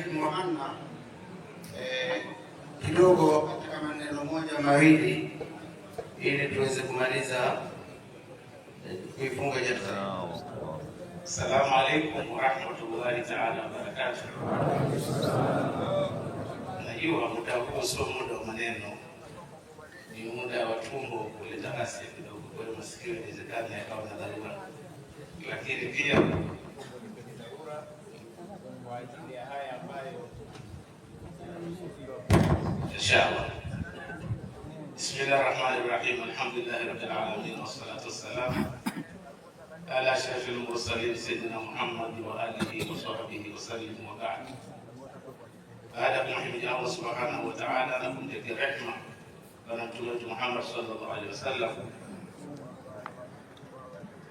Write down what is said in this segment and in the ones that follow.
Sheikh Muhanna kidogo katika maneno moja mawili ili tuweze kumaliza kuifunga jalsa. Assalamu alaykum wa rahmatullahi ta'ala wa barakatuh. Najua muda huu sio muda wa maneno, ni muda wa tumbo kuleta kasi kidogo, kwa hiyo masikio inawezekana yakawa na dharura, lakini pia kwa ajili ya haya ambayo inshallah. Bismillahirrahmanirrahim. Alhamdulillahi rabbil alamin wassalatu wassalamu ala ashrafil mursalin sayyidina Muhammad wa alihi wa sahbihi wa sallam wa ba'd. Baada ya kumhimidi Allah subhanahu wa ta'ala na kumtakia rehema bwana Mtume Muhammad sallallahu alaihi wasallam,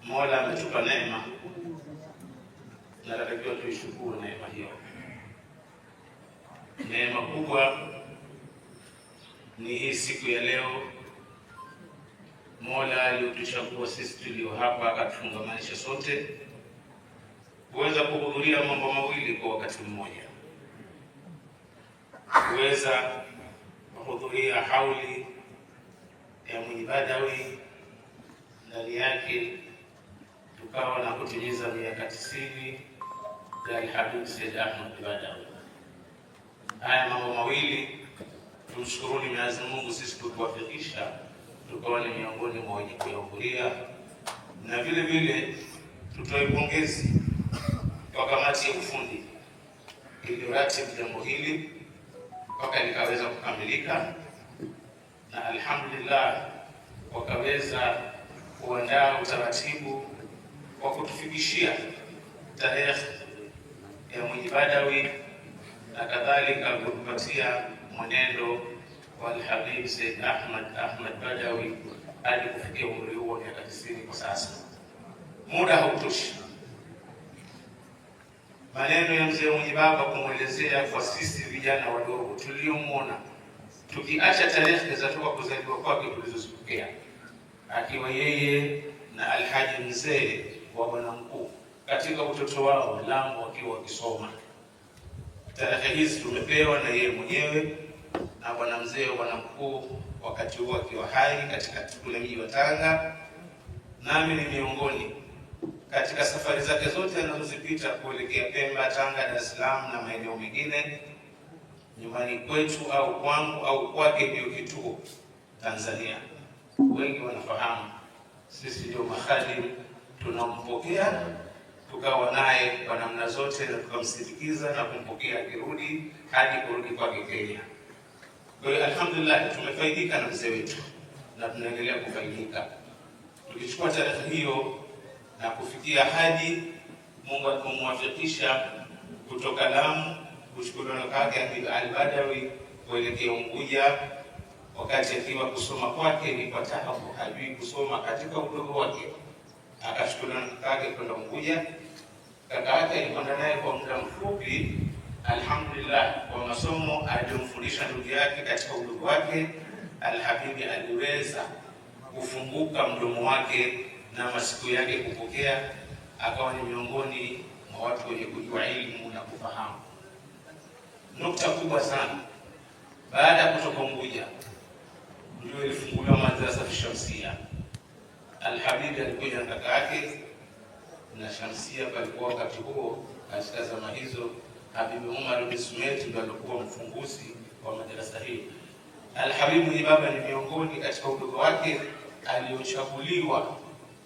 Mola ametupa neema na tunatakiwa tuishukuru neema hiyo. Neema kubwa ni hii siku ya leo. Mola aliyotuchagua sisi tulio hapa akatufungamanisha sote kuweza kuhudhuria mambo mawili kwa wakati mmoja, kuweza kuhudhuria hauli ya Mwenye Badawi, ndani yake tukawa na kutimiza miaka 90 ya Al-Habib Said Ahmad Badawi. Haya mambo mawili tumshukuruni Mwenyezi Mungu, sisi tukuwafikisha tukawa ni miongoni mwa wenye kuhudhuria, na vile vile tutoe pongezi kwa kamati ya ufundi iliyoratibu jambo hili mpaka likaweza kukamilika, na alhamdulillah wakaweza kuandaa utaratibu wa kutufikishia tarehe ya Mwenye Badawi na kadhalika kutupatia mwenendo wa Al-Habib Said Ahmad Badawi hadi kufikia umri huo wa miaka 90 kwa sasa. Muda hautoshi. Maneno ya mzee Mwenye Baba kumwelezea kwa sisi vijana wadogo tuliomwona, tukiacha tarehe za toka kuzaliwa kwake tulizozipokea, akiwa yeye na Alhaji mzee wa bwana mkuu katika utoto wao Lamu wakiwa wakisoma. Tarehe hizi tumepewa na yeye mwenyewe na bwana mzee wa bwana mkuu wakati huo akiwa hai katika kule mji wa Tanga, nami ni miongoni katika safari zake zote anazozipita kuelekea Pemba, Tanga, Dar es Salaam na maeneo mengine, nyumbani kwetu au kwangu au kwake ndio kituo Tanzania. Wengi wanafahamu sisi ndio mahadim tunampokea, tukawa naye kwa namna zote na tukamsindikiza na kumpokea akirudi hadi kurudi kwake Kenya. Kwa hiyo alhamdulillah tumefaidika na mzee wetu na tunaendelea kufaidika. Tukichukua tarehe hiyo na kufikia hadi Mungu akumwafikisha kutoka Lamu kuchukua na kaka Al-Badawi kuelekea Unguja, wakati akiwa kusoma kwake ni kwa taabu, hajui kusoma katika udogo wake, akachukua na kaka kwenda Unguja. Kaka yake alikwenda naye kwa muda mfupi, alhamdulillah, kwa masomo aliyomfundisha ndugu yake katika udogo wake. Al-Habibi aliweza kufunguka mdomo wake na masiku yake kupokea, akawa ni miongoni mwa watu wenye kujua elimu na kufahamu. Nukta kubwa sana, baada ya kutoka Unguja ndio ilifunguliwa madrasa Shamsia. Al-Habibi alikuja na kaka yake, na Shamsia palikuwa wakati huo katika zama hizo Habibi Umar bin Sumait ndio alikuwa mfunguzi wa madrasa hiyo. Al-Habibi Mwenye Baba ni miongoni katika udogo wake aliochaguliwa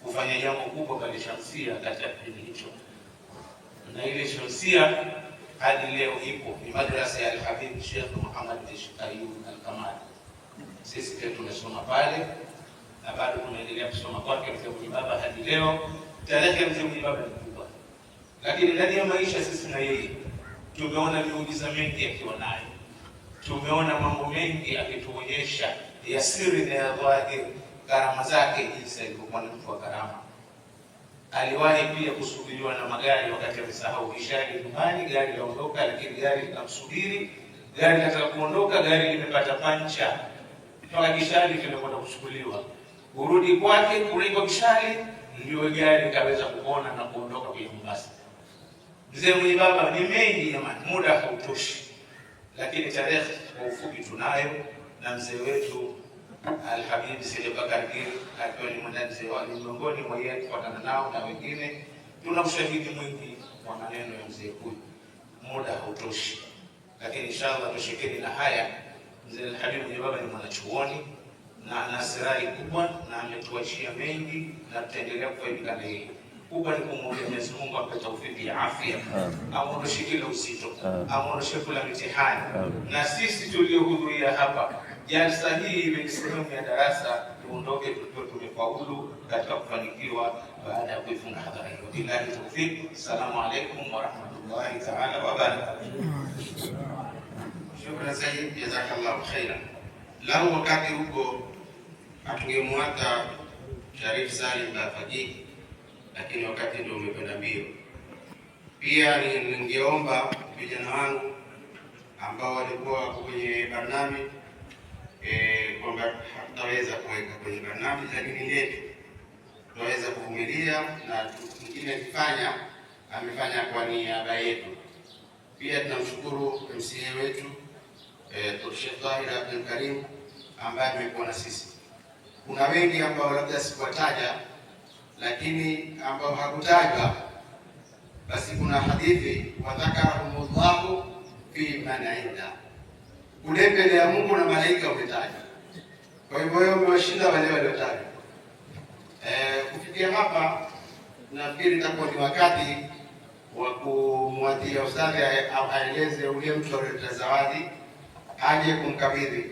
kufanya jambo kubwa pale Shamsia katika kipindi hicho, na ile Shamsia hadi leo ipo, ni madrasa ya Al-Habib Sheikh Muhammad Ayub Al-Kamal. Sisi pia tumesoma pale na bado tunaendelea kusoma kwake mzee Mwenye Baba hadi leo. Tarehe ya mzee Mwenye Baba ni kubwa, lakini ndani ya maisha sisi na yeye tumeona miujiza mingi akiwa naye, tumeona mambo mengi akituonyesha ya siri na ya dhahiri, karama zake jinsi alivyokuwa ni mtu wa karama. Aliwahi pia kusubiriwa na magari wakati amesahau ishara nyumbani, gari laondoka lakini gari linamsubiri, gari linataka kuondoka, gari limepata pancha, toka kishali kimekwenda kuchukuliwa, urudi kwake kurudi kwa kishali ndio gari kaweza kuona na kuondoka kwa Mombasa. Mzee mwenye baba ni mengi jamani, muda hautoshi, lakini tarehe kwa ufupi tunayo, na mzee wetu Al-Habib Said Bakar Gil akiwa ni mwanamzee wa miongoni mwa yeye kufuatana nao na wengine, tuna ushahidi mwingi wa maneno ya mzee huyu. Muda hautoshi, lakini inshallah tushikeni na haya. Mzee Al-Habib mwenye baba ni mwanachuoni na ana sirari kubwa na ametuachia mengi, na tutaendelea kufaidika na yeye. Kubwa ni kumwomba Mwenyezi Mungu ampe taufiki ya afya, amuondoshe kila uzito, amuondoshe kila mitihani. Na sisi tuliohudhuria hapa jalsa hii iwe sehemu ya darasa, tuondoke tukiwa tumefaulu katika kufanikiwa baada ya kuifunga hadhara hiyo. Billahi tawfik. Assalamu alaykum wa rahmatullahi ta'ala wa barakatuh. Shukran Sayyid, jazakallahu khairan. Lau wakati huko hatungemwata Sharif Salim Bafaqih, lakini wakati ndio umekwenda mbio. Pia ningeomba vijana wangu ambao walikuwa kwenye barnami kwamba hatutaweza kuweka kwenye barnami, lakini letu tunaweza kuvumilia, na mwingine akifanya amefanya kwa niaba yetu. Pia tunamshukuru MCA wetu Sheikh Tahir Abdul Karim ambaye amekuwa na sisi. Kuna wengi ambao labda sikuwataja, lakini ambao hakutajwa, basi kuna hadithi wa dhakarahumullahu fi man inda, kule mbele ya Mungu na malaika umetajwa. Kwa hivyo wewe umewashinda wale waliotajwa. Kufikia hapa nafikiri itakuwa ni wakati wa kumwatia ustadhi aeleze ule mtu aliyoleta zawadi aje kumkabidhi.